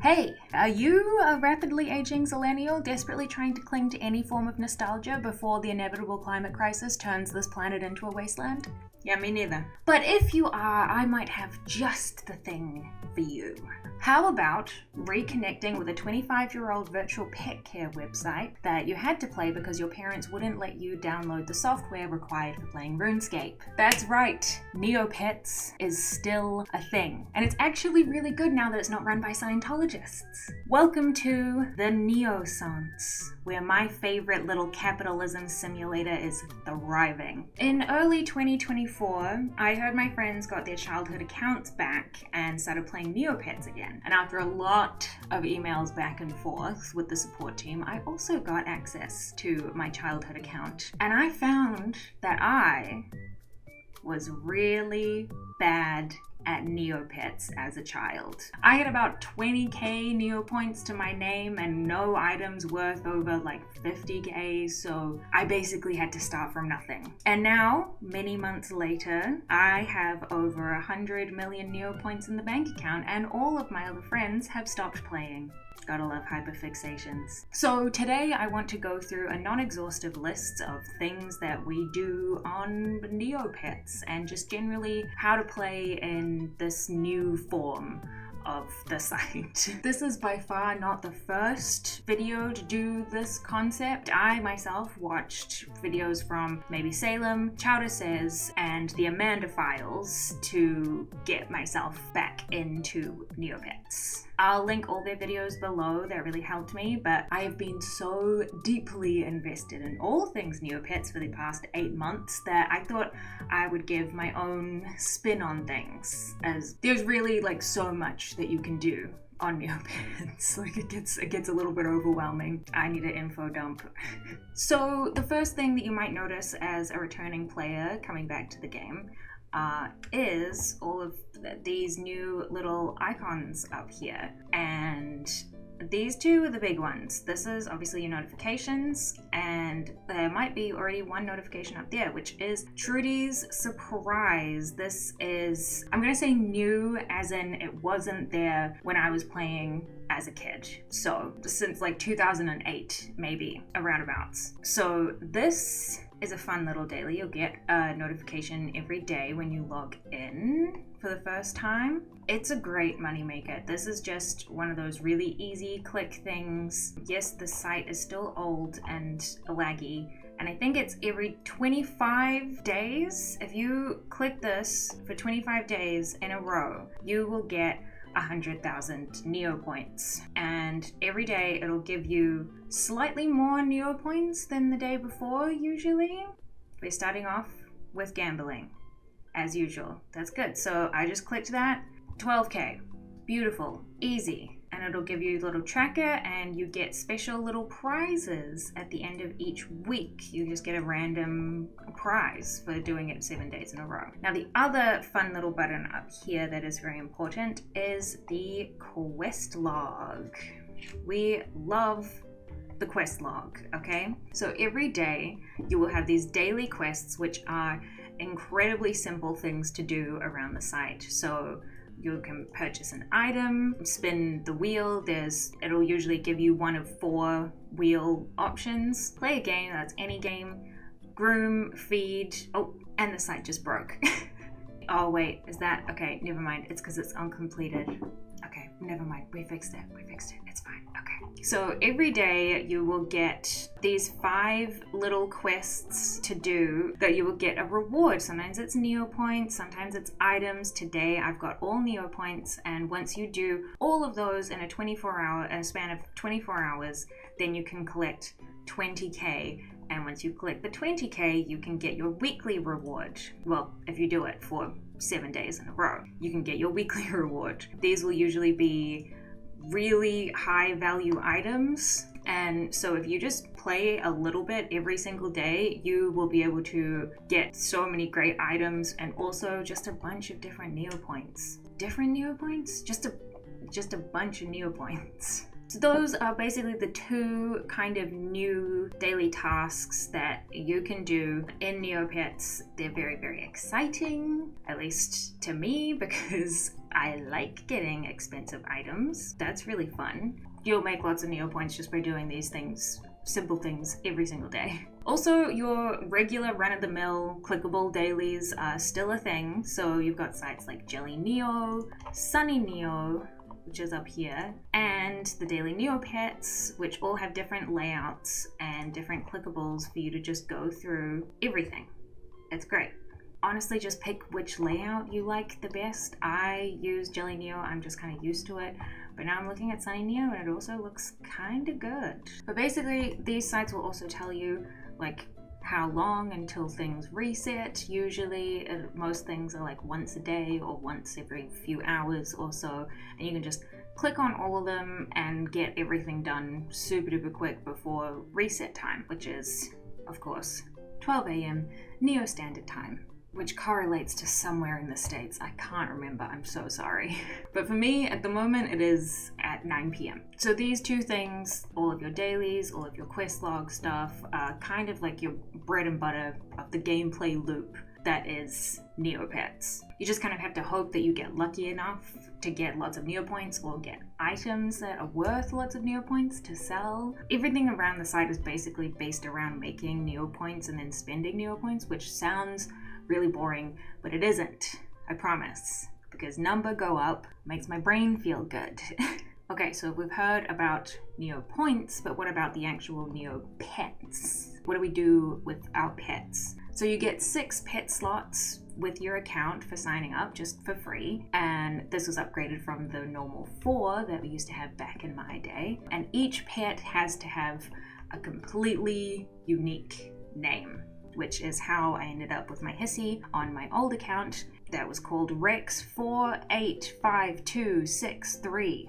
Hey, are you a rapidly aging zillennial desperately trying to cling to any form of nostalgia before the inevitable climate crisis turns this planet into a wasteland? Yeah, me neither. But if you are, I might have just the thing for you. How about reconnecting with a 25-year-old virtual pet care website that you had to play because your parents wouldn't let you download the software required for playing RuneScape? That's right, Neopets is still a thing. And it's actually really good now that it's not run by Scientologists. Welcome to the Neoscience, where my favorite little capitalism simulator is thriving. In early 2024, I heard my friends got their childhood accounts back and started playing Neopets again. And after a lot of emails back and forth with the support team, I also got access to my childhood account. And I found that I was really bad at Neopets as a child. I had about 20k Neopoints to my name and no items worth over like 50k, so I basically had to start from nothing. And now, many months later, I have over 100 million Neopoints in the bank account and all of my other friends have stopped playing. Gotta love hyperfixations. So today I want to go through a non-exhaustive list of things that we do on Neopets and just generally how to play in this new form of the site. This is by far not the first video to do this concept. I myself watched videos from maybe Salem, Chowder Says, and the Amanda Files to get myself back into Neopets. I'll link all their videos below, that really helped me, but I have been so deeply invested in all things Neopets for the past 8 months that I thought I would give my own spin on things, as there's really like so much that you can do on Neopets. Like it gets a little bit overwhelming. I need an info dump. So the first thing that you might notice as a returning player coming back to the game is all of these new little icons up here, and these two are the big ones. This is obviously your notifications, and there might be already one notification up there, which is Trudy's Surprise. This is, I'm gonna say new as in it wasn't there when I was playing as a kid. So since like 2008, maybe, aroundabouts. So this is a fun little daily. You'll get a notification every day when you log in for the first time. It's a great moneymaker. This is just one of those really easy click things. Yes, the site is still old and laggy, and I think it's every 25 days. If you click this for 25 days in a row, you will get 100,000 Neopoints, and every day it'll give you slightly more Neopoints than the day before. Usually we're starting off with gambling as usual. That's good. So I just clicked that. 12k, beautiful, easy, and it'll give you a little tracker, and you get special little prizes at the end of each week. You just get a random prize for doing it 7 days in a row. Now the other fun little button up here that is very important is the quest log. We love the quest log, okay? So every day you will have these daily quests, which are incredibly simple things to do around the site. So you can purchase an item, spin the wheel. It'll usually give you one of 4 wheel options. Play a game, that's any game. Groom, feed. Oh, and the site just broke. Oh wait, is that, okay, never mind. It's because it's uncompleted. Okay, never mind. We fixed it. It's fine. Okay. So every day you will get these 5 little quests to do that you will get a reward. Sometimes it's Neopoints, sometimes it's items. Today I've got all Neopoints, and once you do all of those in a span of 24 hours, then you can collect 20k. And once you collect the 20k, you can get your weekly reward. Well, if you do it for 7 days in a row, you can get your weekly reward. These will usually be really high value items, and so if you just play a little bit every single day, you will be able to get so many great items, and also just a bunch of different Neopoints. Different Neopoints? Just a bunch of Neopoints. So those are basically the 2 kind of new daily tasks that you can do in Neopets. They're very, very exciting, at least to me, because I like getting expensive items. That's really fun. You'll make lots of Neopoints just by doing these things, simple things, every single day. Also, your regular run-of-the-mill clickable dailies are still a thing. So you've got sites like Jelly Neo, Sunny Neo, which is up here, and the Daily Neopets, which all have different layouts and different clickables for you to just go through everything. It's great. Honestly, just pick which layout you like the best. I use Jelly Neo, I'm just kind of used to it. But now I'm looking at Sunny Neo and it also looks kind of good. But basically, these sites will also tell you like how long until things reset. Usually, most things are like once a day or once every few hours or so. And you can just click on all of them and get everything done super duper quick before reset time, which is, of course, 12 a.m. Neo Standard Time, which correlates to somewhere in the States. I can't remember, I'm so sorry. But for me, at the moment, it is at 9 p.m. So these two things, all of your dailies, all of your quest log stuff, are kind of like your bread and butter of the gameplay loop that is Neopets. You just kind of have to hope that you get lucky enough to get lots of Neopoints or get items that are worth lots of Neopoints to sell. Everything around the site is basically based around making Neopoints and then spending Neopoints, which sounds really boring, but it isn't, I promise, because number go up makes my brain feel good. Okay, so we've heard about Neopoints, but what about the actual Neopets? What do we do with our pets? So you get 6 pet slots with your account for signing up just for free, and this was upgraded from the normal 4 that we used to have back in my day, and each pet has to have a completely unique name, which is how I ended up with my hissy on my old account that was called Rex485263.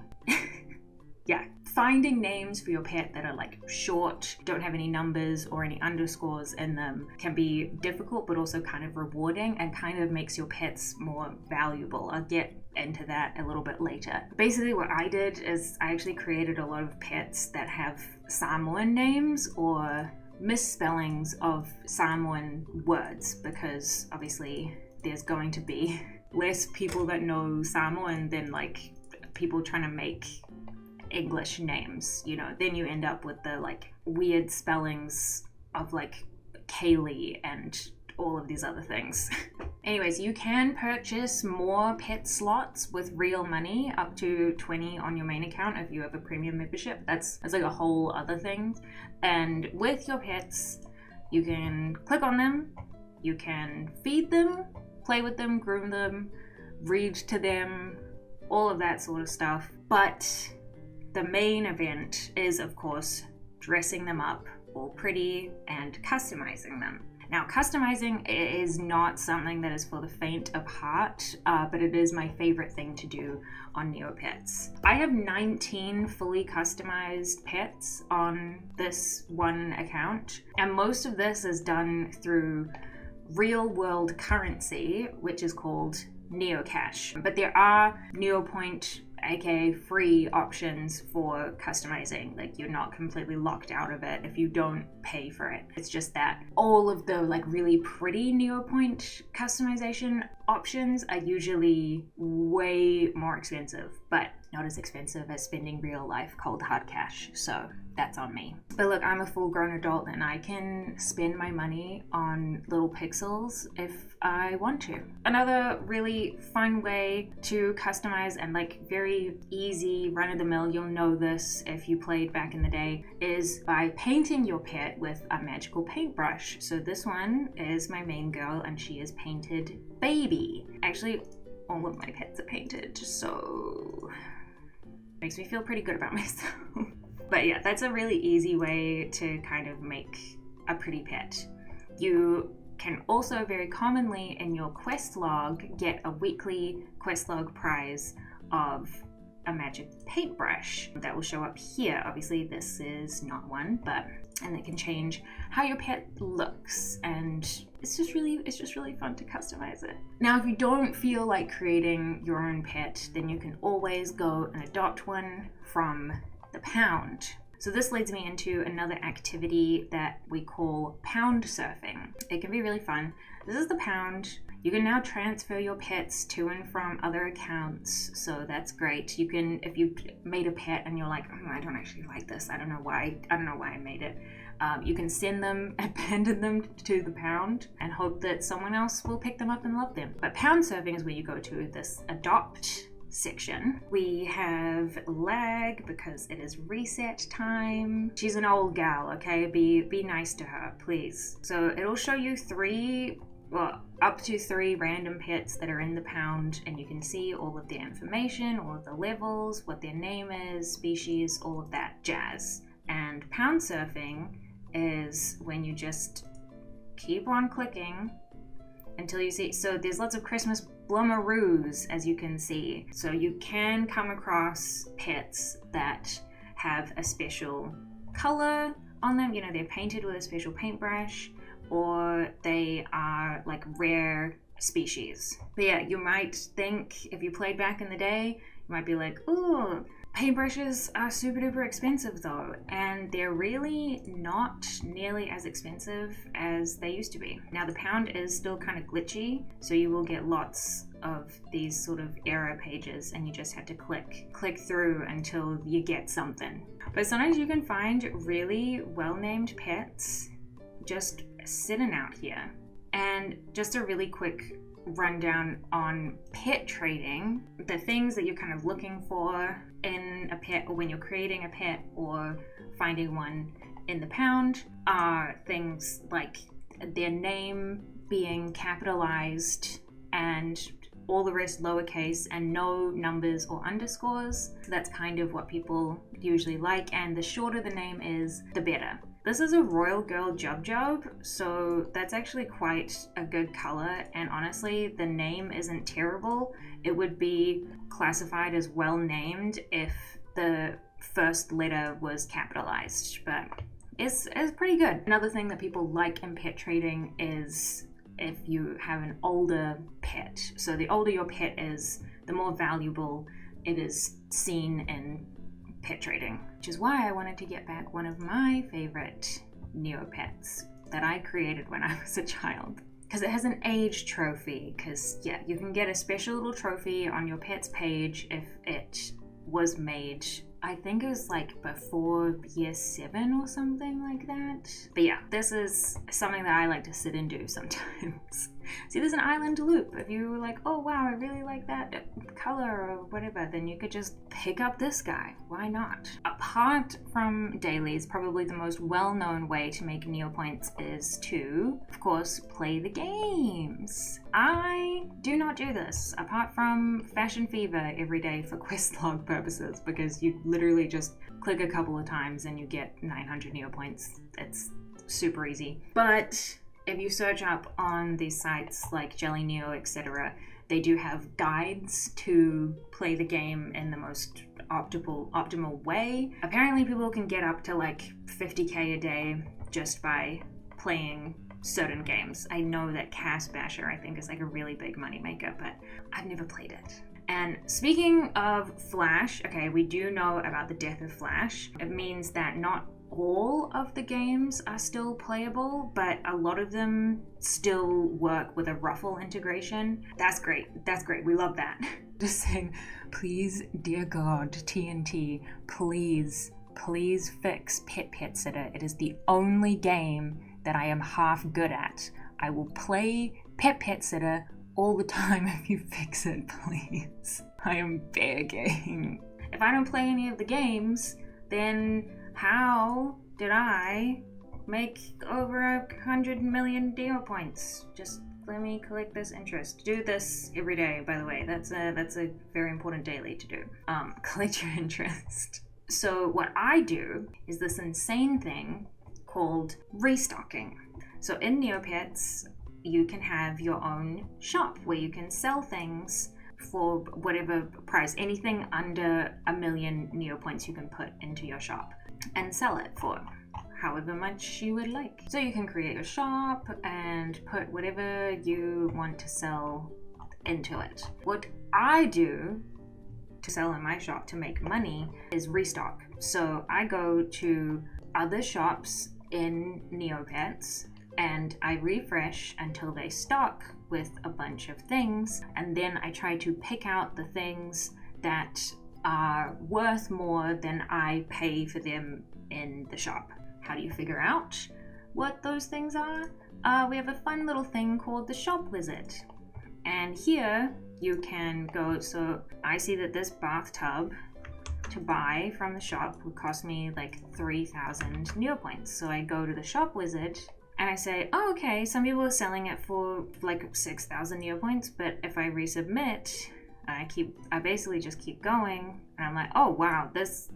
Yeah, finding names for your pet that are like short, don't have any numbers or any underscores in them can be difficult, but also kind of rewarding and kind of makes your pets more valuable. I'll get into that a little bit later. Basically what I did is I actually created a lot of pets that have Samoan names or misspellings of Samoan words, because obviously there's going to be less people that know Samoan than like people trying to make English names, you know. Then you end up with the like weird spellings of like Kaylee and all of these other things. Anyways, you can purchase more pet slots with real money, up to 20 on your main account if you have a premium membership. That's like a whole other thing. And with your pets, you can click on them, you can feed them, play with them, groom them, read to them, all of that sort of stuff. But the main event is, of course, dressing them up all pretty and customizing them. Now, customizing is not something that is for the faint of heart, but it is my favorite thing to do on Neopets. I have 19 fully customized pets on this one account, and most of this is done through real world currency, which is called Neocash. But there are Neopoint, aka free options for customizing. Like, you're not completely locked out of it if you don't pay for it. It's just that all of the like really pretty Neopoint customization options are usually way more expensive, but not as expensive as spending real life cold hard cash. So that's on me. But look, I'm a full grown adult and I can spend my money on little pixels if I want to. Another really fun way to customize and like very easy run of the mill, you'll know this if you played back in the day, is by painting your pet with a magical paintbrush. So this one is my main girl and she is painted baby. Actually, all of my pets are painted, so makes me feel pretty good about myself. But yeah, that's a really easy way to kind of make a pretty pet. You can also very commonly in your quest log get a weekly quest log prize of a magic paintbrush that will show up here. Obviously this is not one, but and it can change how your pet looks, and it's just really fun to customize it. Now, if you don't feel like creating your own pet, then you can always go and adopt one from the pound. So this leads me into another activity that we call pound surfing. It can be really fun. This is the pound. You can now transfer your pets to and from other accounts, so that's great. You can, if you made a pet and you're like, I don't actually like this, I don't know why I made it, you can send them, abandon them to the pound, and hope that someone else will pick them up and love them. But pound surfing is where you go to this adopt section. We have lag because it is reset time. She's an old gal, okay? Be nice to her, please. So it'll show you up to 3 random pets that are in the pound, and you can see all of their information, all of the levels, what their name is, species, all of that jazz. And pound surfing is when you just keep on clicking until you see, so there's lots of Christmas bloomaroos, as you can see. So you can come across pets that have a special color on them, you know, they're painted with a special paintbrush, or they are like rare species. But yeah, you might think, if you played back in the day, you might be like, ooh, paintbrushes are super duper expensive though, and they're really not nearly as expensive as they used to be. Now the pound is still kind of glitchy, so you will get lots of these sort of error pages, and you just have to click through until you get something. But sometimes you can find really well-named pets just sitting out here. And just a really quick rundown on pet trading, the things that you're kind of looking for in a pet, or when you're creating a pet or finding one in the pound, are things like their name being capitalized and all the rest lowercase and no numbers or underscores. So that's kind of what people usually like, and the shorter the name is, the better. This is a Royal Girl Jub Jub, so that's actually quite a good color, and honestly, the name isn't terrible. It would be classified as well named if the first letter was capitalized, but it's pretty good. Another thing that people like in pet trading is if you have an older pet. So the older your pet is, the more valuable it is seen in pet trading, which is why I wanted to get back one of my favorite Neopets that I created when I was a child, because it has an age trophy. Because yeah, you can get a special little trophy on your pet's page if it was made, I think it was like before year 7 or something like that. But yeah, this is something that I like to sit and do sometimes. See, there's an island loop. If you were like, oh wow, I really like that color or whatever, then you could just pick up this guy. Why not? Apart from dailies, probably the most well-known way to make Neopoints is to, of course, play the games. I do not do this, apart from Fashion Fever every day for quest log purposes, because you literally just click a couple of times and you get 900 Neopoints. It's super easy. But if you search up on these sites like Jelly Neo, etc., they do have guides to play the game in the most optimal way. Apparently people can get up to like 50k a day just by playing certain games. I know that Cass Basher, I think, is like a really big moneymaker, but I've never played it. And speaking of Flash, okay, we do know about the death of Flash. It means that not all of the games are still playable, but a lot of them still work with a Ruffle integration. That's great. That's great. We love that. Just saying, please, dear God, TNT, please fix Pet Sitter. It is the only game that I am half good at. I will play Pet Sitter all the time if you fix it, please. I am begging. If I don't play any of the games, then how did I make over 100 million Neopoints? Just let me collect this interest. Do this every day, by the way. That's a very important daily to do. Collect your interest. So what I do is this insane thing called Restocking. So in Neopets, you can have your own shop where you can sell things for whatever price. Anything under 1 million Neopoints you can put into your shop and sell it for however much you would like. So you can create your shop and put whatever you want to sell into it. What I do to sell in my shop to make money is restock. So I go to other shops in Neopets and I refresh until they stock with a bunch of things, and then I try to pick out the things that are worth more than I pay for them in the shop. How do you figure out what those things are? We have a fun little thing called the shop wizard. And here you can go, so I see that this bathtub to buy from the shop would cost me like 3,000 Neopoints. So I go to the shop wizard and I say, oh, okay, some people are selling it for like 6,000 Neopoints, but if I resubmit, I basically just keep going, and I'm like, oh wow, this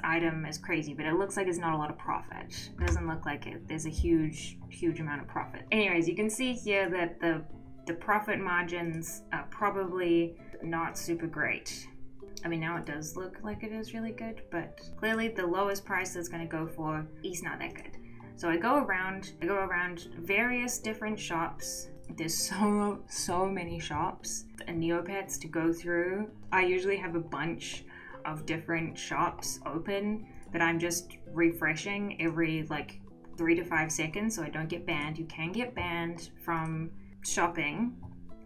item is crazy, but it looks like it's not a lot of profit. It doesn't look like there's a huge amount of profit. Anyways, you can see here that the profit margins are probably not super great. I mean, now it does look like it is really good, but clearly the lowest price it's going to go for is not that good. So I go around various different shops. There's so many shops and Neopets to go through. I usually have a bunch of different shops open that I'm just refreshing every like 3 to 5 seconds so I don't get banned. You can get banned from shopping.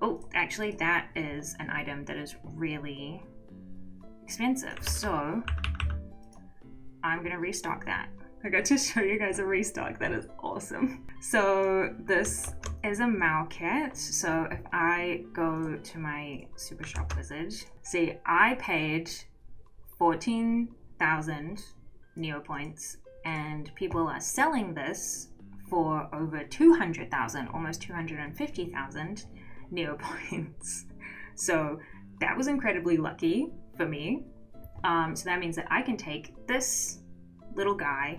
Oh, actually that is an item that is really expensive, so I'm gonna restock that. I got to show you guys a restock. That is awesome. So this is a Mao kit. So if I go to my super shop wizard, see, I paid 14,000 Neopoints and people are selling this for over 200,000, almost 250,000 Neopoints. So that was incredibly lucky for me. So that means that I can take this little guy,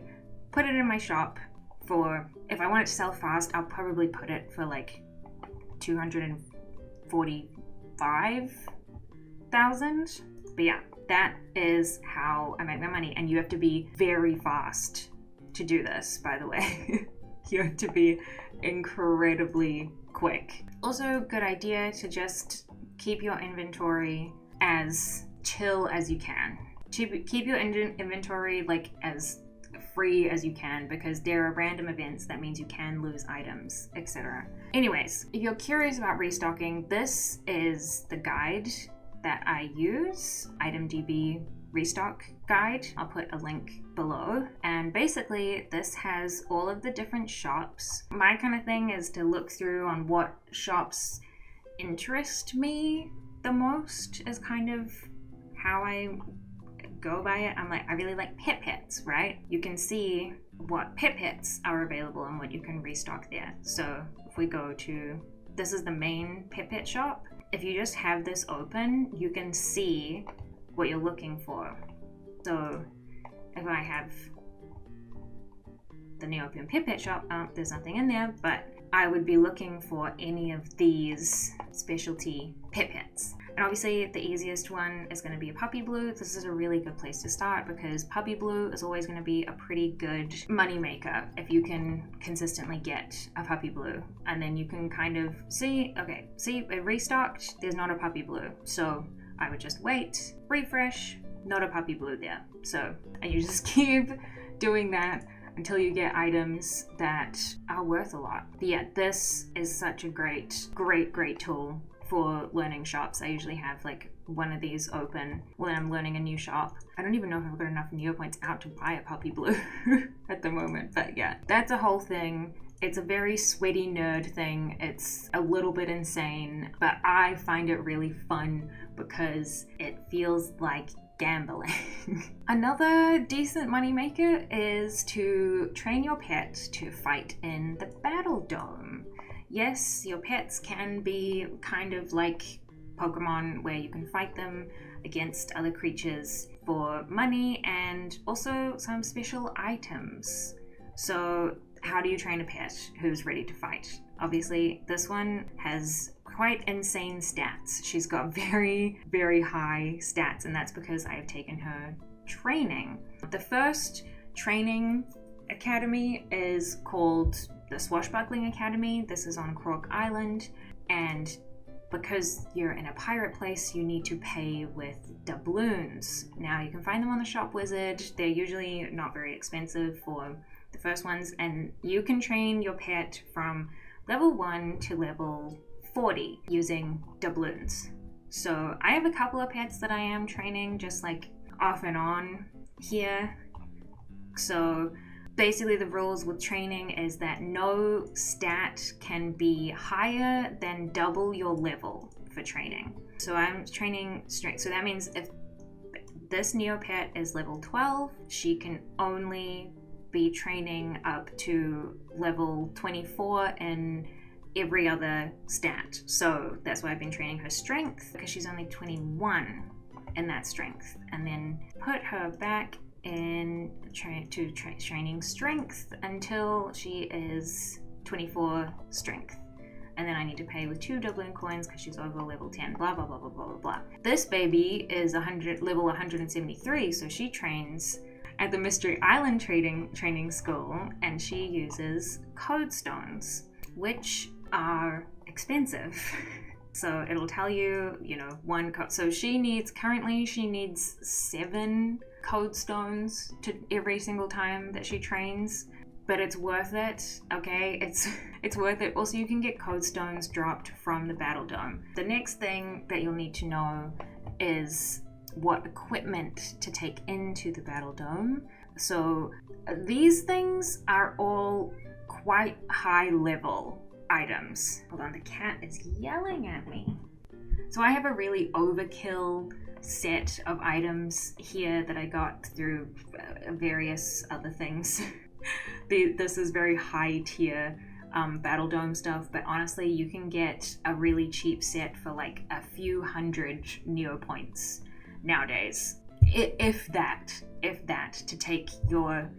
put it in my shop for, if I want it to sell fast, I'll probably put it for like 245,000. But yeah, that is how I make my money. And you have to be very fast to do this, by the way. You have to be incredibly quick. Also, good idea to just keep your inventory as chill as you can. Keep your inventory like as free as you can, because there are random events that means you can lose items, etc. Anyways, if you're curious about restocking, this is the guide that I use, ItemDB restock guide. I'll put a link below, and basically this has all of the different shops. My kind of thing is to look through on what shops interest me the most, is kind of how I go by it. I'm like, I really like pets, right? You can see what pets are available and what you can restock there. So if we go to, this is the main pet shop. If you just have this open, you can see what you're looking for. So if I have the Neopian pet shop, there's nothing in there, but I would be looking for any of these specialty pets. And obviously the easiest one is going to be a puppy blue. This is a really good place to start because puppy blue is always going to be a pretty good money maker if you can consistently get a puppy blue. And then you can kind of see, okay, see, it restocked, there's not a puppy blue. So I would just wait, refresh, not a puppy blue there. So, and you just keep doing that until you get items that are worth a lot. But yeah, this is such a great tool for learning shops. I usually have like one of these open when I'm learning a new shop. I don't even know if I've got enough Neopoints out to buy a puppy blue at the moment, but yeah, that's a whole thing. It's a very sweaty nerd thing. It's a little bit insane, but I find it really fun because it feels like gambling. Another decent moneymaker is to train your pet to fight in the Battledome. Yes, your pets can be kind of like Pokemon where you can fight them against other creatures for money and also some special items. So how do you train a pet who's ready to fight? Obviously, this one has quite insane stats. She's got very high stats, and that's because I have taken her training. The first training academy is called the Swashbuckling Academy. This is on Croc Island, and because you're in a pirate place, you need to pay with doubloons. Now, you can find them on the shop wizard. They're usually not very expensive for the first ones, and you can train your pet from level 1 to level 40 using doubloons. So I have a couple of pets that I am training just like off and on here. So basically the rules with training is that no stat can be higher than double your level for training. So I'm training strength. So that means if this Neopet is level 12, she can only be training up to level 24 in every other stat. So that's why I've been training her strength, because she's only 21 in that strength. And then put her back in training strength until she is 24 strength. And then I need to pay with 2 doubloon coins because she's over level 10, blah, blah, blah, blah, blah, blah, blah. This baby is level 173, so she trains at the Mystery Island training school, and she uses code stones, which are expensive. So it'll tell you, one code. So she needs 7 code stones to every single time that she trains. But it's worth it, okay? It's worth it. Also, you can get code stones dropped from the Battledome. The next thing that you'll need to know is what equipment to take into the Battledome. So these things are all quite high level items. Hold on, the cat is yelling at me. So I have a really overkill set of items here that I got through various other things. This is very high tier Battledome stuff, but honestly you can get a really cheap set for like a few hundred Neopoints nowadays, if that, to take your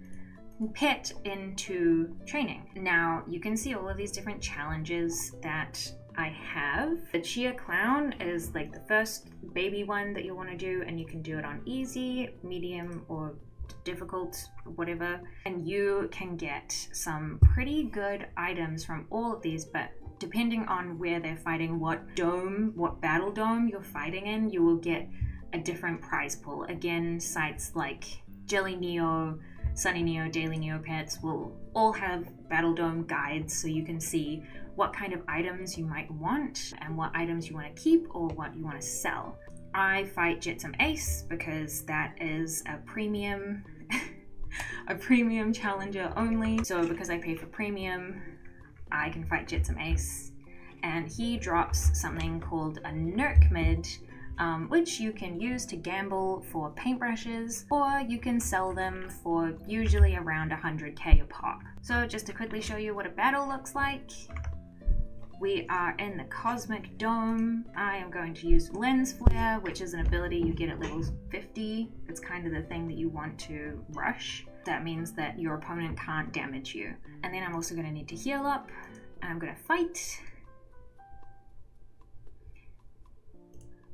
pet into training. Now you can see all of these different challenges that I have. The Chia Clown is like the first baby one that you want to do, and you can do it on easy, medium, or difficult, whatever, and you can get some pretty good items from all of these, but depending on where they're fighting, what Battledome you're fighting in, you will get a different prize pool. Again, sites like Jelly Neo, Sunny Neo, Daily Neopets will all have Battledome guides, so you can see what kind of items you might want and what items you want to keep or what you want to sell. I fight Jetsam Ace because that is a premium challenger only. So because I pay for premium, I can fight Jetsam Ace. And he drops something called a Nurkmid, which you can use to gamble for paintbrushes, or you can sell them for usually around 100k a pop. So just to quickly show you what a battle looks like. We are in the Cosmic Dome. I am going to use Lens Flare, which is an ability you get at level 50. It's kind of the thing that you want to rush. That means that your opponent can't damage you. And then I'm also going to need to heal up, and I'm going to fight.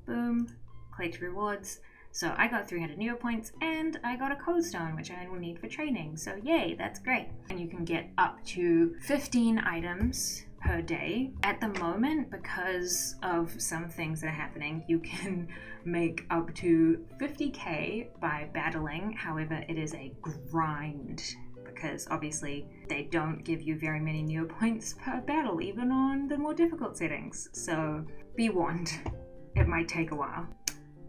Boom. Collect rewards. So I got 300 Neopoints, and I got a code stone, which I will need for training. So yay, that's great. And you can get up to 15 items per day. At the moment, because of some things that are happening, you can make up to 50k by battling. However, it is a grind because obviously they don't give you very many Neopoints per battle, even on the more difficult settings. So be warned, it might take a while.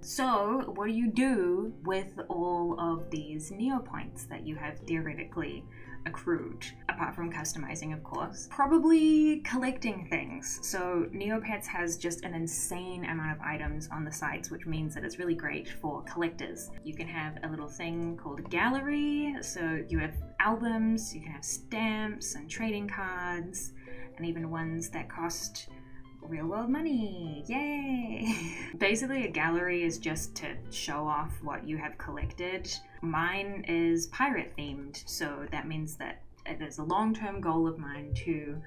So what do you do with all of these Neopoints that you have theoretically accrued, apart from customizing, of course? Probably collecting things. So Neopets has just an insane amount of items on the sites, which means that it's really great for collectors. You can have a little thing called a gallery, so you have albums, you can have stamps and trading cards, and even ones that cost real world money. Yay! Basically, a gallery is just to show off what you have collected. Mine is pirate themed, so that means that it is a long-term goal of mine to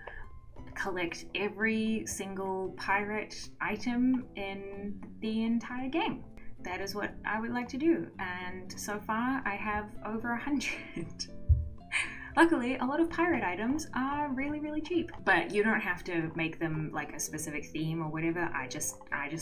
collect every single pirate item in the entire game. That is what I would like to do, and so far I have over 100. Luckily, a lot of pirate items are really, really cheap, but you don't have to make them like a specific theme or whatever. I just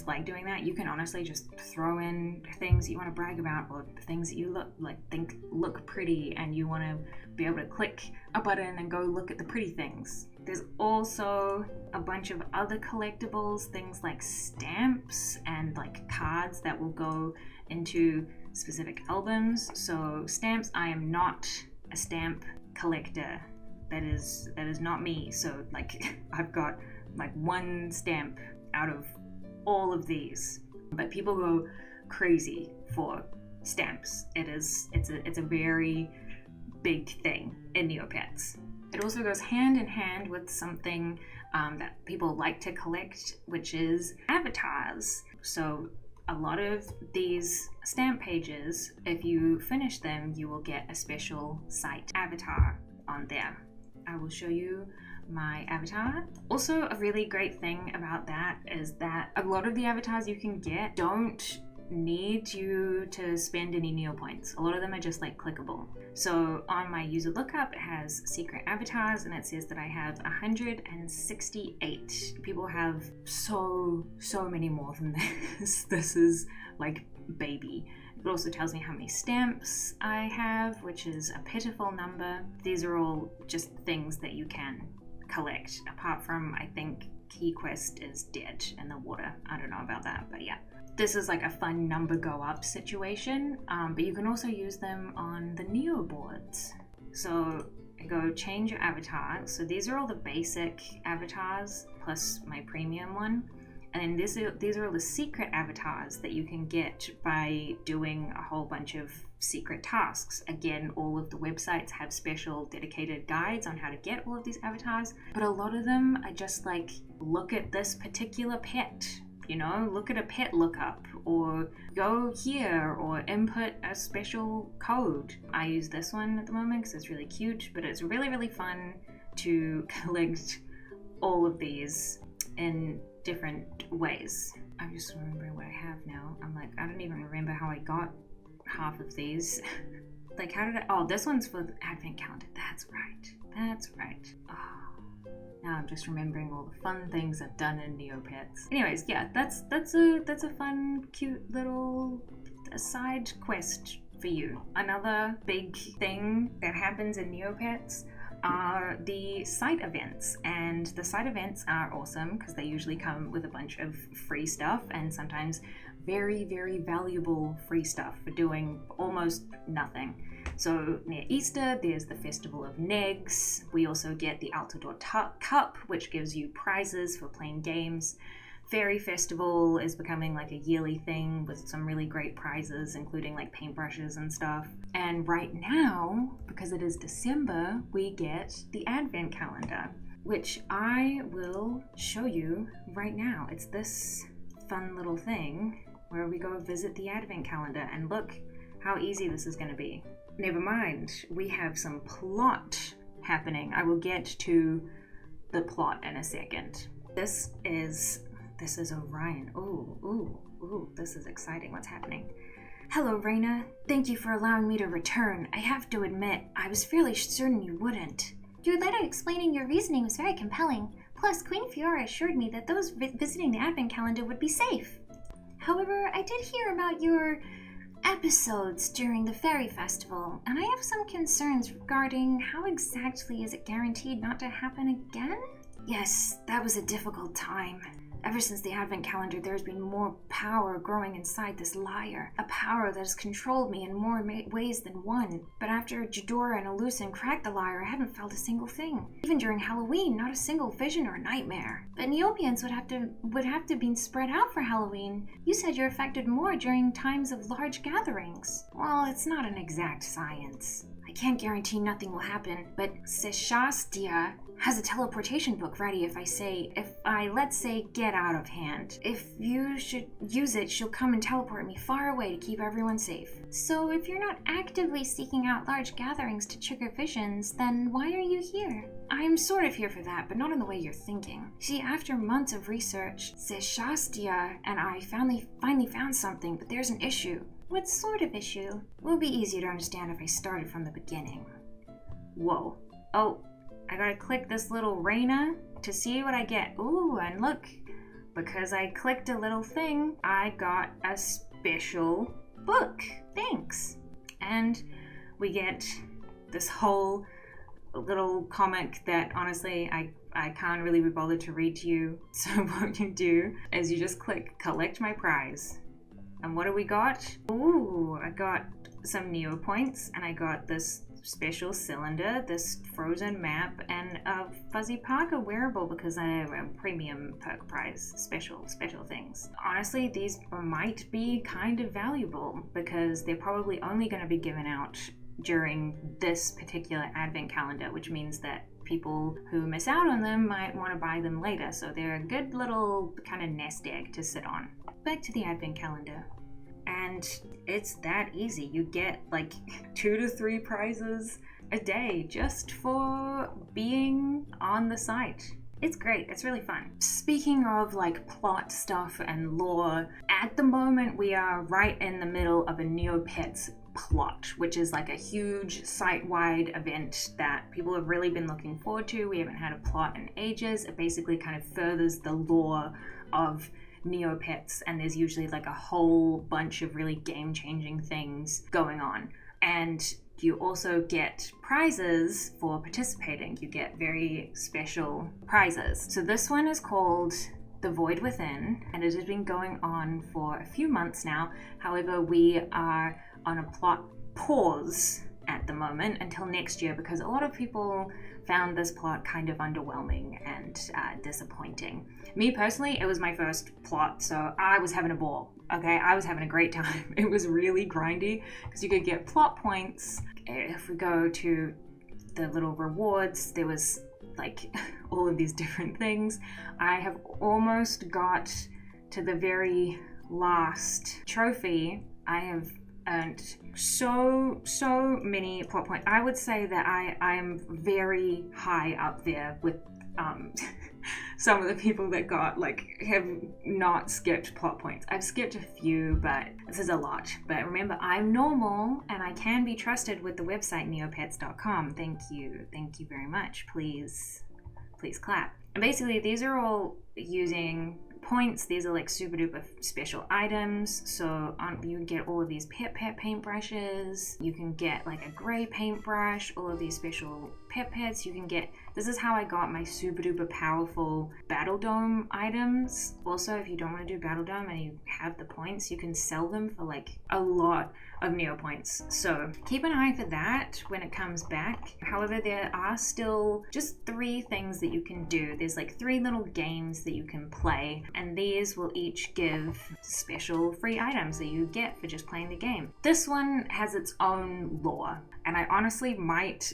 like doing that. You can honestly just throw in things you want to brag about or things that you think look pretty and you want to be able to click a button and go look at the pretty things. There's also a bunch of other collectibles, things like stamps and like cards that will go into specific albums. So stamps, I am not a stamp collector. That is not me. So like I've got like one stamp out of all of these, but people go crazy for stamps. It's a very big thing in Neopets. It also goes hand in hand with something that people like to collect, which is avatars. So a lot of these stamp pages, if you finish them, you will get a special site avatar on there. I will show you my avatar. Also, a really great thing about that is that a lot of the avatars you can get don't need you to spend any Neopoints. A lot of them are just like clickable. So on my user lookup, it has secret avatars and it says that I have 168. People have so many more than this. This is like baby. It also tells me how many stamps I have, which is a pitiful number. These are all just things that you can collect, apart from, I think, Key Quest is dead in the water. I don't know about that, but yeah. This is like a fun number go up situation, but you can also use them on the Neo boards. So I go change your avatar. So these are all the basic avatars plus my premium one. And these are all the secret avatars that you can get by doing a whole bunch of secret tasks. Again, all of the websites have special dedicated guides on how to get all of these avatars, but a lot of them are just like, look at this particular pet. You know, look at a pet lookup, or go here, or input a special code. I use this one at the moment because it's really cute, but it's really fun to collect all of these in different ways. I'm just remembering what I have now. I'm like, I don't even remember how I got half of these. Like, how did I? Oh, this one's for the advent calendar. That's right. Oh. Now I'm just remembering all the fun things I've done in Neopets. Anyways, yeah, that's a fun, cute little side quest for you. Another big thing that happens in Neopets are the site events, and the site events are awesome because they usually come with a bunch of free stuff and sometimes very valuable free stuff for doing almost nothing. So near Easter, there's the Festival of Negs. We also get the Altador Cup, which gives you prizes for playing games. Fairy Festival is becoming like a yearly thing with some really great prizes, including like paintbrushes and stuff. And right now, because it is December, we get the Advent Calendar, which I will show you right now. It's this fun little thing where we go visit the Advent Calendar, and look how easy this is going to be. Never mind, we have some plot happening. I will get to the plot in a second. This is Orion. Ooh, this is exciting. What's happening? Hello, Raina. Thank you for allowing me to return. I have to admit, I was fairly certain you wouldn't. Your letter explaining your reasoning was very compelling. Plus, Queen Fiora assured me that those visiting the Advent Calendar would be safe. However, I did hear about your episodes during the Fairy Festival, and I have some concerns regarding how exactly is it guaranteed not to happen again? Yes, that was a difficult time. Ever since the Advent Calendar, there's been more power growing inside this liar. A power that has controlled me in more ways than one. But after Jadora and Elucin cracked the liar, I haven't felt a single thing. Even during Halloween, not a single vision or nightmare. But Neopians would have to be spread out for Halloween. You said you're affected more during times of large gatherings. Well, it's not an exact science. I can't guarantee nothing will happen, but Seshastia has a teleportation book ready if I, let's say, get out of hand. If you should use it, she'll come and teleport me far away to keep everyone safe. So if you're not actively seeking out large gatherings to trigger visions, then why are you here? I am sort of here for that, but not in the way you're thinking. See, after months of research, Seshastia and I finally found something, but there's an issue. What sort of issue? It will be easier to understand if I started from the beginning. Whoa. Oh, I gotta click this little Raina to see what I get. Ooh, and look, because I clicked a little thing, I got a special book. Thanks. And we get this whole little comic that honestly I can't really be bothered to read to you. So what you do is you just click collect my prize. And what do we got? Ooh, I got some Neopoints, and I got this special cylinder, this frozen map, and a Fuzzy Parker wearable because I have a premium perk prize, special things. Honestly, these might be kind of valuable because they're probably only going to be given out during this particular advent calendar, which means that people who miss out on them might want to buy them later. So they're a good little kind of nest egg to sit on. Back to the advent calendar. And it's that easy. You get like 2 to 3 prizes a day just for being on the site. It's great. It's really fun. Speaking of like plot stuff and lore, at the moment we are right in the middle of a Neopets plot, which is like a huge site-wide event that people have really been looking forward to. We haven't had a plot in ages. It basically kind of furthers the lore of Neopets, and there's usually like a whole bunch of really game-changing things going on. And you also get prizes for participating. You get very special prizes. So this one is called The Void Within, and it has been going on for a few months now. However, we are on a plot pause at the moment until next year because a lot of people found this plot kind of underwhelming and disappointing. Me personally, it was my first plot, so I was having a ball. Okay, I was having a great time. It was really grindy because you could get plot points. If we go to the little rewards, there was like all of these different things. I have almost got to the very last trophy. I have earned so many plot points. I would say that I am very high up there with some of the people that got have not skipped plot points. I've skipped a few, but this is a lot. But remember, I'm normal and I can be trusted with the website neopets.com. Thank you very much. Please clap. And basically these are all using points. These are like super duper special items. So you can get all of these pet paintbrushes. You can get like a gray paintbrush, all of these special pets. You can get, this is how I got my super duper powerful Battledome items. Also, if you don't want to do Battledome and you have the points, you can sell them for like a lot of Neopoints. So keep an eye for that when it comes back. However, there are still just 3 things that you can do. There's like 3 little games that you can play, and these will each give special free items that you get for just playing the game. This one has its own lore, and I honestly might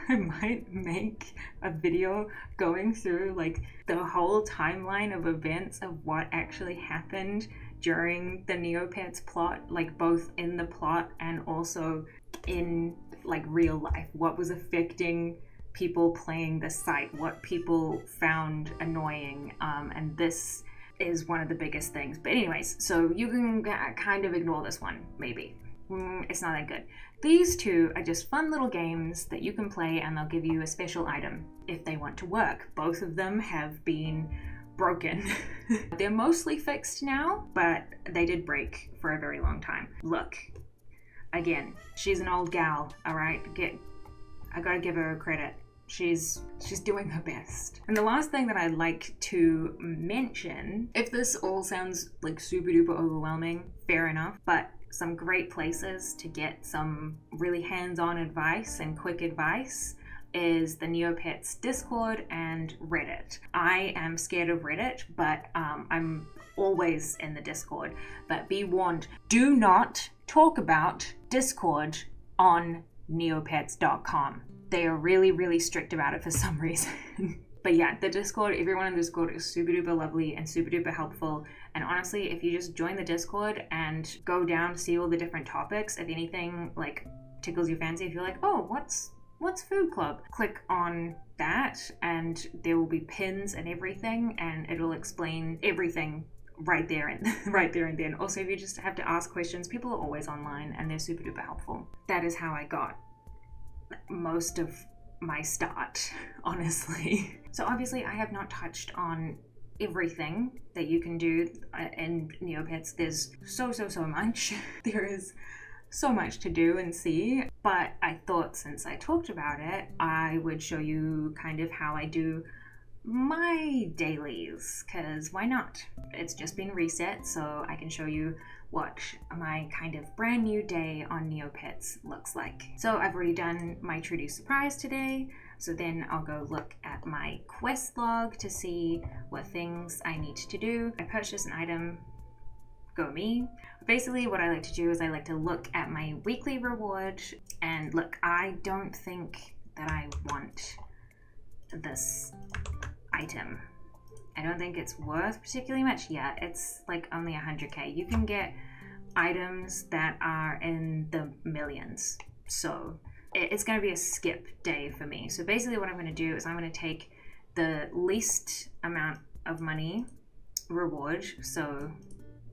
make a video going through like the whole timeline of events of what actually happened during the Neopets plot, like both in the plot and also in like real life. What was affecting people playing the site, what people found annoying, and this is one of the biggest things. But anyways, so you can kind of ignore this one, maybe. It's not that good. These 2 are just fun little games that you can play, and they'll give you a special item if they want to work. Both of them have been broken. They're mostly fixed now, but they did break for a very long time. Look, again, she's an old gal, all right? I gotta give her credit. She's doing her best. And the last thing that I'd like to mention, if this all sounds like super duper overwhelming, fair enough, but some great places to get some really hands-on advice and quick advice is the Neopets Discord and Reddit. I am scared of Reddit, but I'm always in the Discord. But be warned, do not talk about Discord on neopets.com. They are really, really strict about it for some reason. But yeah, the Discord, everyone in the Discord is super duper lovely and super duper helpful. And honestly, if you just join the Discord and go down to see all the different topics, if anything like tickles your fancy, if you're like, oh, what's food club? Click on that and there will be pins and everything, and it'll explain everything right there and then. Also, if you just have to ask questions, people are always online and they're super duper helpful. That is how I got most of my start, honestly. So obviously I have not touched on everything that you can do in Neopets. There's so much. There is so much to do and see, but I thought since I talked about it, I would show you kind of how I do my dailies, because why not? It's just been reset, so I can show you what my kind of brand new day on Neopets looks like. So I've already done my Trudy surprise today, so then I'll go look at my quest log to see what things I need to do. I purchased an item, go me. Basically what I like to do is I like to look at my weekly reward and look, I don't think that I want this item. I don't think it's worth particularly much. Yeah, it's like only 100k. You can get items that are in the millions. So it's going to be a skip day for me. So basically what I'm going to do is I'm going to take the least amount of money reward. So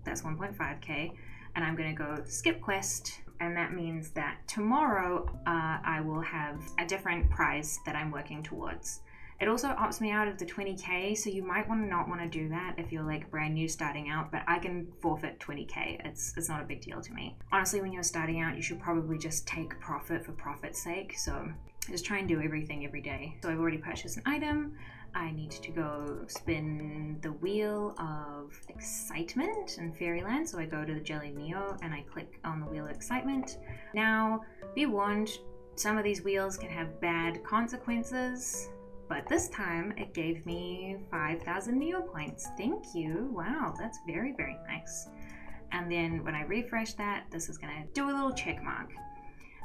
that's 1.5k. And I'm going to go skip quest. And that means that tomorrow I will have a different prize that I'm working towards. It also opts me out of the 20k, so you might not want to do that if you're like brand new starting out, but I can forfeit 20k. It's not a big deal to me. Honestly, when you're starting out, you should probably just take profit for profit's sake, so just try and do everything every day. So I've already purchased an item. I need to go spin the wheel of excitement in Fairyland, so I go to the Jelly Neo and I click on the wheel of excitement. Now, be warned, some of these wheels can have bad consequences. But this time it gave me 5,000 Neopoints. Thank you. Wow, that's very, very nice. And then when I refresh that, this is going to do a little check mark.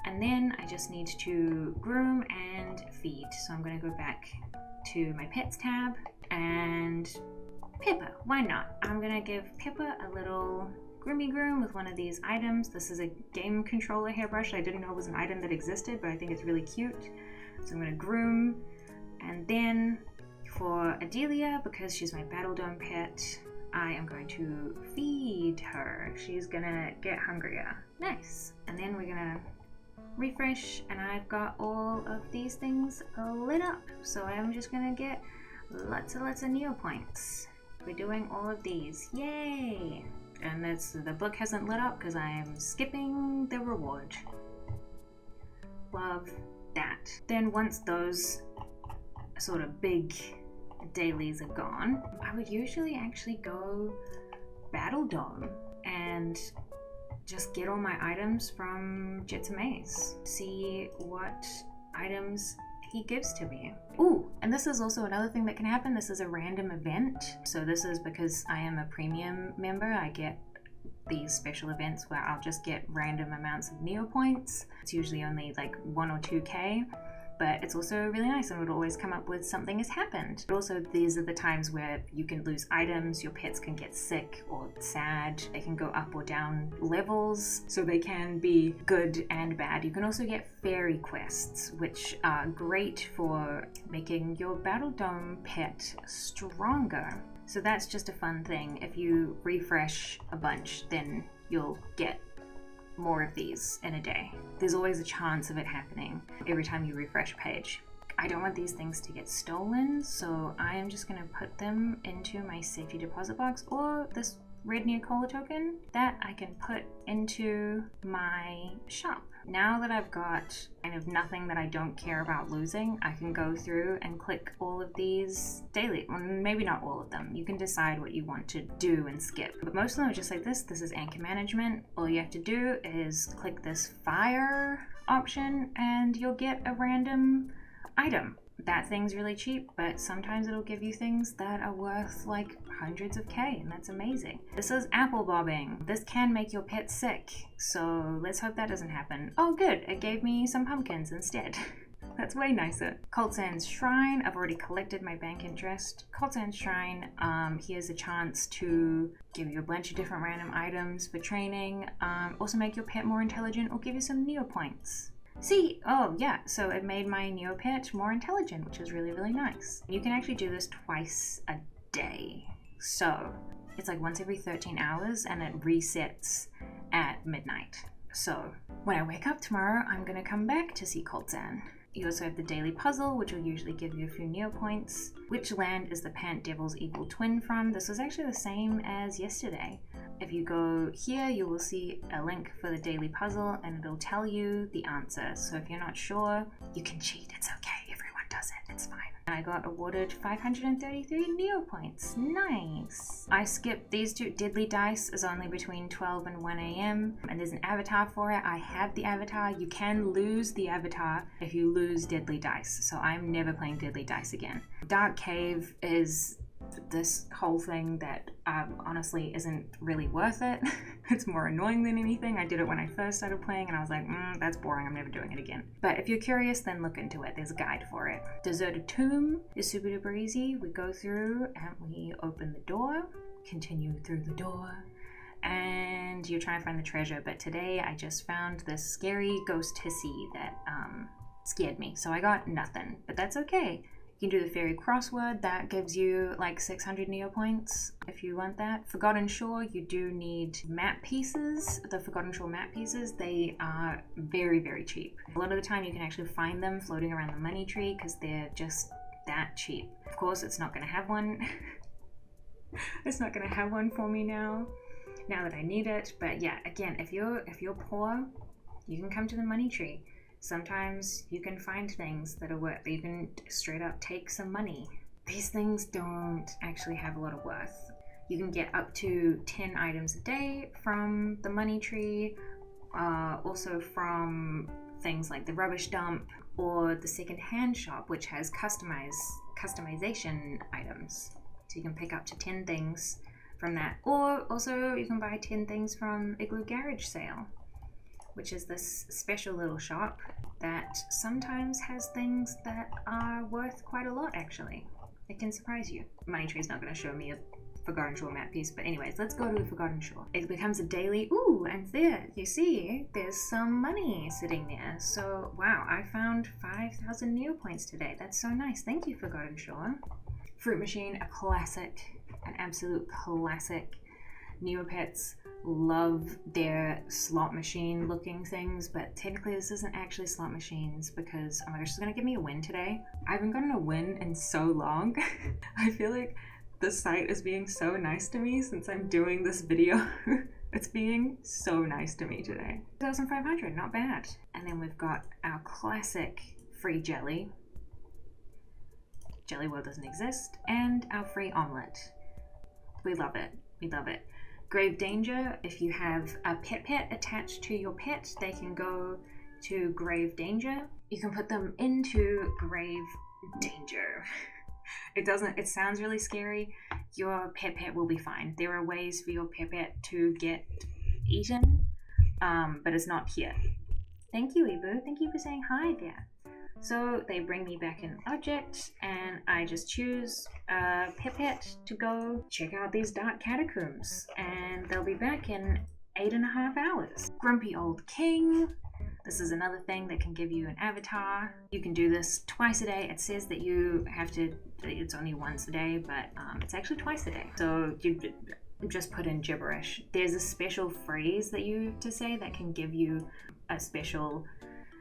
And then I just need to groom and feed. So I'm going to go back to my pets tab and Pippa. Why not? I'm going to give Pippa a little groomy groom with one of these items. This is a game controller hairbrush. I didn't know it was an item that existed, but I think it's really cute. So I'm going to groom. And then for Adelia, because she's my Battledome pet, I am going to feed her. She's gonna get hungrier. Nice. And then we're gonna refresh, and I've got all of these things lit up. So I'm just gonna get lots of Neopoints. We're doing all of these. Yay! And the book hasn't lit up because I'm skipping the reward. Love that. Then once those sort of big dailies are gone, I would usually actually go Battledome and just get all my items from Jitsamaze. See what items he gives to me. Ooh, and this is also another thing that can happen. This is a random event. So this is because I am a premium member. I get these special events where I'll just get random amounts of Neopoints. It's usually only like 1 or 2k. But it's also really nice and it would always come up with something has happened. But also these are the times where you can lose items, your pets can get sick or sad, they can go up or down levels, so they can be good and bad. You can also get fairy quests, which are great for making your Battledome pet stronger. So that's just a fun thing. If you refresh a bunch, then you'll get more of these in a day. There's always a chance of it happening every time you refresh a page. I don't want these things to get stolen, so I am just going to put them into my safety deposit box, or this red Neocola token that I can put into my shop. Now that I've got kind of nothing that I don't care about losing, I can go through and click all of these daily. Well, maybe not all of them. You can decide what you want to do and skip. But most of them are just like this. This is anchor management. All you have to do is click this fire option and you'll get a random item. That thing's really cheap, but sometimes it'll give you things that are worth like hundreds of K, and that's amazing. This is apple bobbing. This can make your pet sick, so let's hope that doesn't happen. Oh good, it gave me some pumpkins instead. That's way nicer. Cold Sands Shrine, I've already collected my bank interest. Cold Sands Shrine, here's a chance to give you a bunch of different random items for training, also make your pet more intelligent or give you some Neopoints. See, oh yeah, so it made my Neopet more intelligent, which is really, really nice. You can actually do this twice a day. So it's like once every 13 hours and it resets at midnight. So when I wake up tomorrow, I'm gonna come back to see Coltzan. You also have the daily puzzle, which will usually give you a few Neopoints. Which land is the Pant Devil's evil twin from? This was actually the same as yesterday. If you go here, you will see a link for the daily puzzle and it'll tell you the answer. So if you're not sure, you can cheat. It's okay. Everyone does it. It's fine. I got awarded 533 Neopoints. Nice. I skipped these two. Deadly Dice is only between 12 and 1 a.m. and there's an avatar for it. I have the avatar. You can lose the avatar if you lose Deadly Dice. So I'm never playing Deadly Dice again. Dark Cave is this whole thing that honestly isn't really worth it. It's more annoying than anything. I did it when I first started playing and I was like, that's boring, I'm never doing it again. But if you're curious, then look into it. There's a guide for it. Deserted Tomb is super duper easy. We go through and we open the door, continue through the door, and you're trying to find the treasure. But today I just found this scary ghost hissy that scared me. So I got nothing, but that's okay. You can do the fairy crossword. That gives you like 600 Neopoints if you want that. Forgotten Shore, you do need map pieces. The Forgotten Shore map pieces, they are very, very cheap. A lot of the time you can actually find them floating around the money tree because they're just that cheap. Of course, it's not going to have one. It's not going to have one for me now that I need it. But yeah, again, if you're poor, you can come to the money tree. Sometimes you can find things that are worth, you can straight up take some money. These things don't actually have a lot of worth. You can get up to 10 items a day from the money tree, also from things like the rubbish dump or the second-hand shop, which has customization items. So you can pick up to 10 things from that. Or also you can buy 10 things from Igloo Garage Sale, which is this special little shop that sometimes has things that are worth quite a lot, actually. It can surprise you. Money Tree's not going to show me a Forgotten Shore map piece, but anyways, let's go to the Forgotten Shore. It becomes a daily. Ooh, and there, you see, there's some money sitting there. So, wow, I found 5,000 Neopoints today. That's so nice. Thank you, Forgotten Shore. Fruit Machine, a classic, an absolute classic. Neopets love their slot machine looking things, but technically this isn't actually slot machines because, oh my gosh, it's gonna give me a win today. I haven't gotten a win in so long. I feel like the site is being so nice to me since I'm doing this video. It's being so nice to me today. 2,500, not bad. And then we've got our classic free jelly. Jelly World doesn't exist. And our free omelet. We love it. We love it. Grave Danger, if you have a pet attached to your pet, they can go to Grave Danger. You can put them into Grave Danger. It sounds really scary. Your pet will be fine. There are ways for your pet to get eaten, but it's not here. Thank you, Ibu. Thank you for saying hi there. So they bring me back an object and I just choose Pipette to go check out these dark catacombs and they'll be back in 8.5 hours. Grumpy Old King. This is another thing that can give you an avatar. You can do this twice a day. It says that you have to, it's only once a day, but it's actually twice a day. So you just put in gibberish. There's a special phrase that you have to say that can give you a special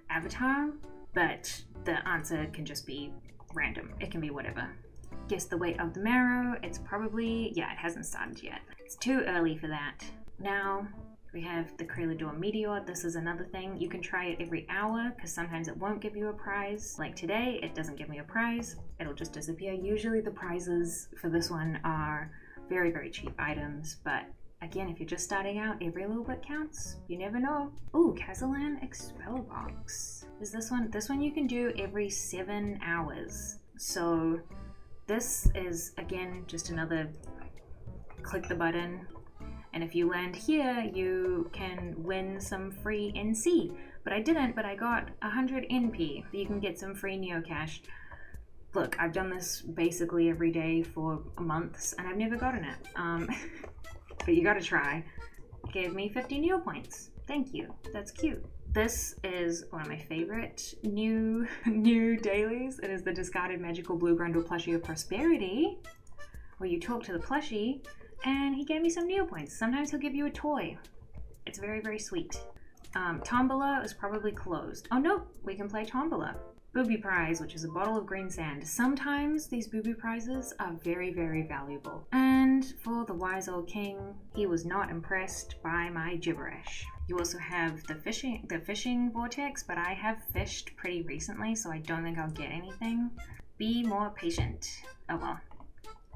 avatar, but the answer can just be random. It can be whatever. Guess the weight of the marrow. It's probably, yeah, it hasn't started yet. It's too early for that. Now we have the Crelador Meteor. This is another thing. You can try it every hour because sometimes it won't give you a prize. Like today, it doesn't give me a prize. It'll just disappear. Usually the prizes for this one are very, very cheap items, but again, if you're just starting out, every little bit counts. You never know. Ooh, Kazalan Expel Box. Is this one? This one you can do every 7 hours. So this is, again, just another click the button. And if you land here, you can win some free NC. But I didn't, but I got 100 NP. You can get some free Neocash. Look, I've done this basically every day for months, and I've never gotten it. But you gotta try. Gave me 50 Neopoints. Thank you. That's cute. This is one of my favorite new dailies. It is the Discarded Magical Blue Grundle Plushie of Prosperity, where you talk to the plushie, and he gave me some Neopoints. Sometimes he'll give you a toy. It's very, very sweet. Tombola is probably closed. Oh no, we can play Tombola. booby prize, which is a bottle of green sand. Sometimes these booby prizes are very, very valuable. And for the wise old king, he was not impressed by my gibberish. You also have the fishing vortex, but I have fished pretty recently, so I don't think I'll get anything. Be more patient. Oh well,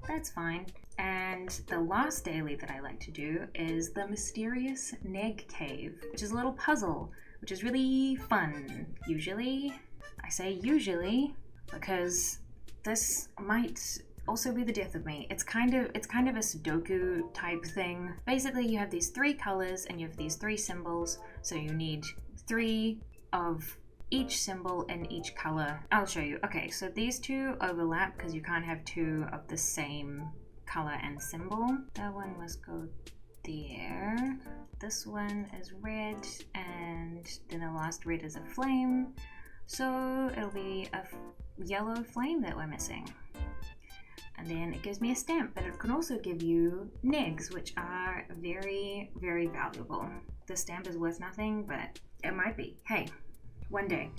that's fine. And the last daily that I like to do is the mysterious Neg Cave, which is a little puzzle, which is really fun. Usually, I say usually because this might also be the death of me. It's kind of a Sudoku type thing. Basically, you have these 3 colors and you have these 3 symbols, so you need 3 of each symbol in each color. I'll show you. Okay, so these 2 overlap because you can't have 2 of the same color and symbol. That one must go there. This one is red, and then the last red is a flame. So it'll be a yellow flame that we're missing. And then it gives me a stamp, but it can also give you negs, which are very, very valuable. The stamp is worth nothing, but it might be. Hey, one day.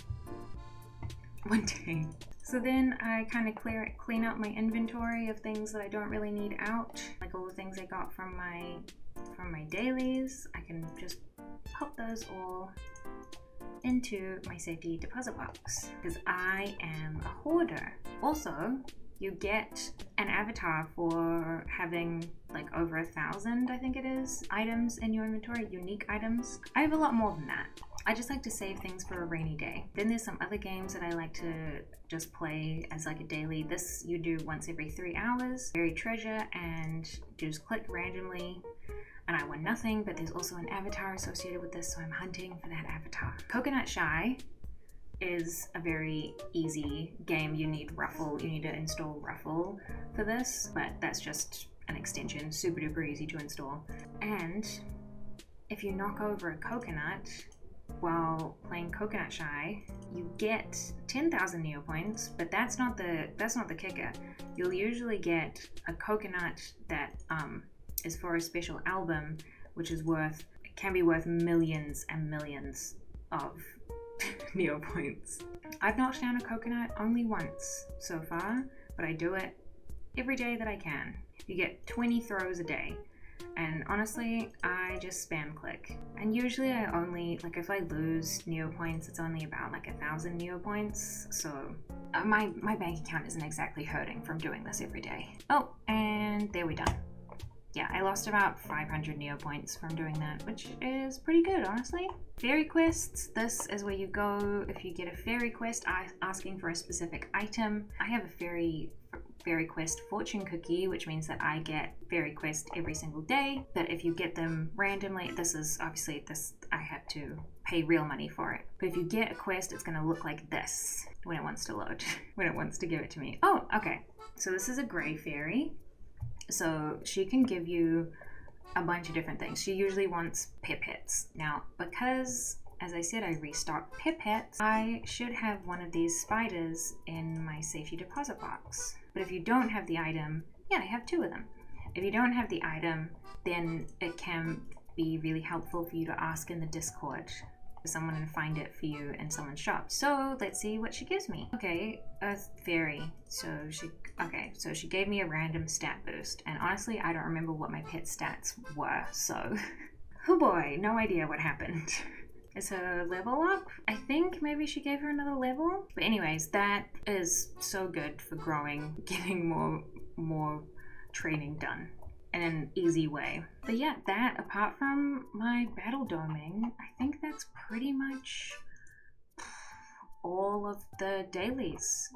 One day. So then I kind of clean out my inventory of things that I don't really need out, like all the things I got from my dailies. I can just pop those all into my safety deposit box because I am a hoarder. Also, you get an avatar for having like over 1,000, I think it is, items in your inventory, unique items. I have a lot more than that. I just like to save things for a rainy day. Then there's some other games that I like to just play as like a daily. This you do once every 3 hours. Bury treasure and just click randomly. And I won nothing, but there's also an avatar associated with this, so I'm hunting for that avatar. Coconut Shy is a very easy game. You need to install Ruffle for this, but that's just an extension, super duper easy to install. And if you knock over a coconut while playing Coconut Shy, you get 10,000 Neopoints, but that's not the kicker. You'll usually get a coconut that is for a special album, which can be worth millions and millions of Neopoints. I've knocked down a coconut only once so far, but I do it every day that I can. You get 20 throws a day, and honestly, I just spam click. And usually I only, like if I lose Neopoints, it's only about like 1,000 Neopoints, so my bank account isn't exactly hurting from doing this every day. Oh, and there we're done. Yeah, I lost about 500 Neopoints from doing that, which is pretty good, honestly. Fairy quests, this is where you go if you get a fairy quest asking for a specific item. I have a fairy quest fortune cookie, which means that I get fairy quest every single day, but if you get them randomly, I have to pay real money for it. But if you get a quest, it's going to look like this when it wants to load, when it wants to give it to me. Oh, okay. So this is a gray fairy. So she can give you a bunch of different things. She usually wants pipettes. Now, because, as I said, I restock pipettes, I should have one of these spiders in my safety deposit box. But if you don't have the item, yeah, I have 2 of them. If you don't have the item, then it can be really helpful for you to ask in the Discord for someone to find it for you in someone's shop. So let's see what she gives me. Okay, Earth Fairy. So she gave me a random stat boost, and honestly, I don't remember what my pet stats were, so oh boy, no idea what happened. Is her level up? I think maybe she gave her another level. But anyways, that is so good for growing, getting more training done in an easy way. But yeah, that, apart from my Battledoming, I think that's pretty much all of the dailies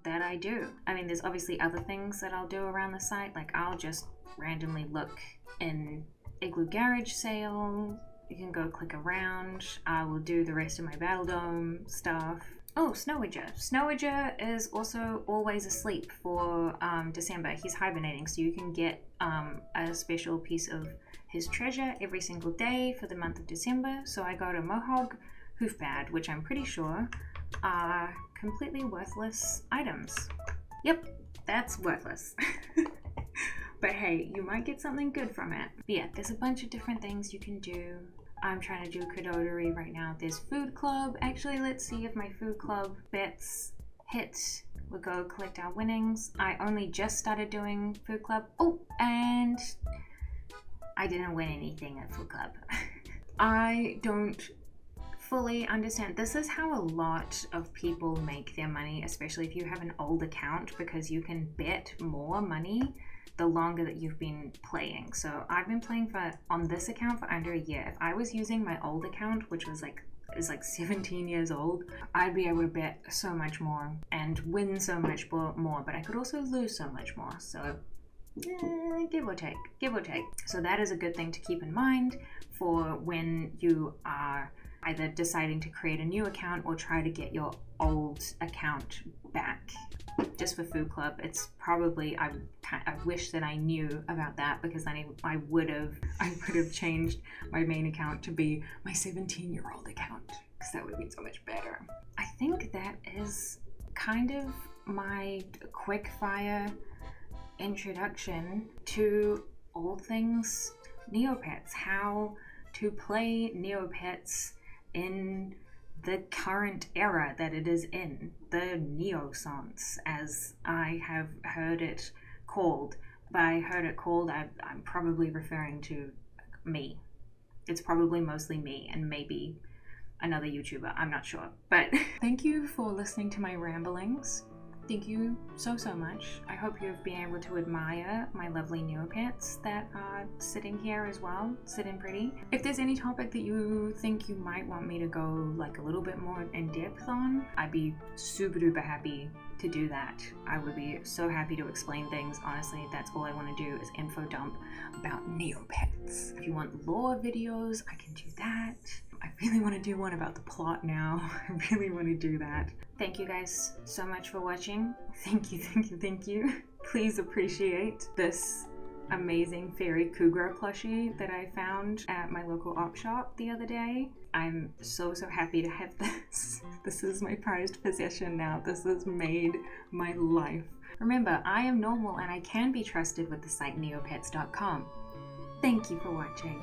that I do. I mean, there's obviously other things that I'll do around the site, like I'll just randomly look in Igloo Garage sale. You can go click around. I will do the rest of my Battledome stuff. Oh, Snowager. Snowager is also always asleep for December. He's hibernating, so you can get a special piece of his treasure every single day for the month of December. So I got a Mohog Hoofpad, which I'm pretty sure are completely worthless items. Yep, that's worthless. But hey, you might get something good from it. But yeah, there's a bunch of different things you can do. I'm trying to do Kododori right now. There's Food Club. Actually, let's see if my Food Club bets hit. We'll go collect our winnings. I only just started doing Food Club. Oh, and I didn't win anything at Food Club. I don't fully understand. This is how a lot of people make their money, especially if you have an old account, because you can bet more money the longer that you've been playing. So I've been playing on this account for under a year. If I was using my old account, which was like 17 years old, I'd be able to bet so much more and win so much more, but I could also lose so much more. So give or take. So that is a good thing to keep in mind for when you are either deciding to create a new account or try to get your old account back. Just for Food Club, it's probably, I wish that I knew about that, because then I would have changed my main account to be my 17-year-old account, because that would have been so much better. I think that is kind of my quick fire introduction to all things Neopets, how to play Neopets in the current era that it is in, the Neosance, as I have heard it called. By heard it called, I'm probably referring to me. It's probably mostly me and maybe another YouTuber, I'm not sure. But thank you for listening to my ramblings. Thank you so much. I hope you've been able to admire my lovely Neopets that are sitting here as well, sitting pretty. If there's any topic that you think you might want me to go like a little bit more in depth on, I'd be super duper happy to do that. I would be so happy to explain things. Honestly, that's all I want to do is info dump about Neopets. If you want lore videos, I can do that. I really want to do one about the plot now. I really want to do that. Thank you guys so much for watching. Thank you. Please appreciate this amazing fairy Kugra plushie that I found at my local op shop the other day. I'm so happy to have this. This is my prized possession now. This has made my life. Remember, I am normal and I can be trusted with the site neopets.com. Thank you for watching.